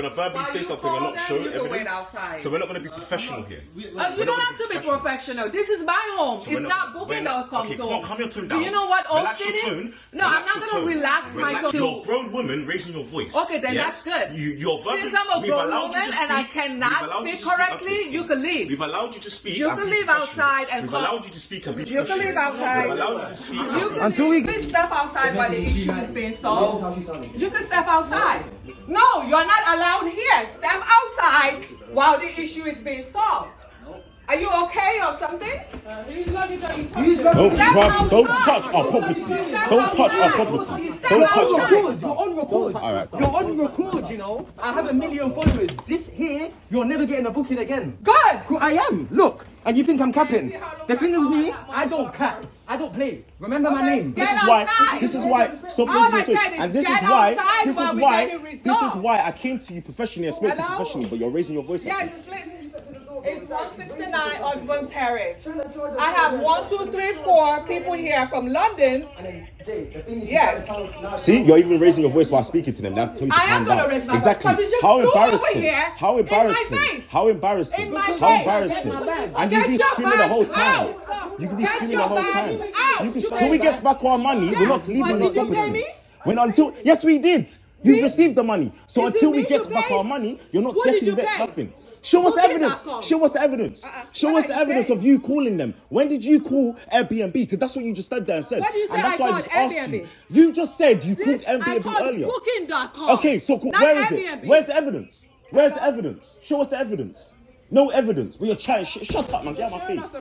When I verbally say something and not show evidence, so we're not going to be professional here. You don't have to be professional. This is my home. So it's not Booking.com. Okay, calm your tone Do down. you know what Relax Austin your is? tone. No, I'm not going to relax my tone. You're a grown woman raising your voice. Okay, then yes? that's good. You're Since I'm a grown woman and I cannot speak correctly, you can leave. We've allowed you to speak. You can leave outside and We've allowed you to speak and be You can leave outside. We've allowed you to speak. You can please step outside while the issue is being solved. You can step outside. No, you're not allowed here. Step outside while the issue is being solved. Are you okay or something? Don't touch our property. Don't touch our property. Don't touch our property. You're on record. All right, You're on record, you know. I have 1 million followers. This here, you're never getting a booking again. Good. Who I am. Look. And you think I'm capping. The thing with me, I don't cap. I don't play. Remember my name. This is why. Stop listening to it. And this is why I came to you professionally and spoke to you professionally, but you're raising your voice. Yes, it's 169 Osborne Terrace. I have 1, 2, 3, 4 people here from London. Yes. See, you're even raising your voice while speaking to them. That tell you to I am calm going to down. raise my Exactly. voice. How Over embarrassing. here, How embarrassing. in my face. How embarrassing. In my How face. embarrassing. And you Get be your screaming the bags whole time. out. You can be Get screaming your the whole bags time. out. You can You till we pay get back our money, Yeah. we're not leaving But this did you pay property. me? Yes, we did. You've received the money. So Is it until we me get you back paid? our money, you're not Who did getting you back pay? nothing. Show us the evidence. Booking.com. Show us the evidence. Show What us the are you evidence saying? of you calling them. When did you call Airbnb? Because that's what you just stood there and said. What did you say And that's I why I called just asked Airbnb? you. You just said you called I Airbnb called earlier. Booking.com. Okay, so Not where is Airbnb. it? Where's the evidence? Where's the evidence? Show us the evidence. No evidence. But you're trying. Shut up, man. Get out of my face.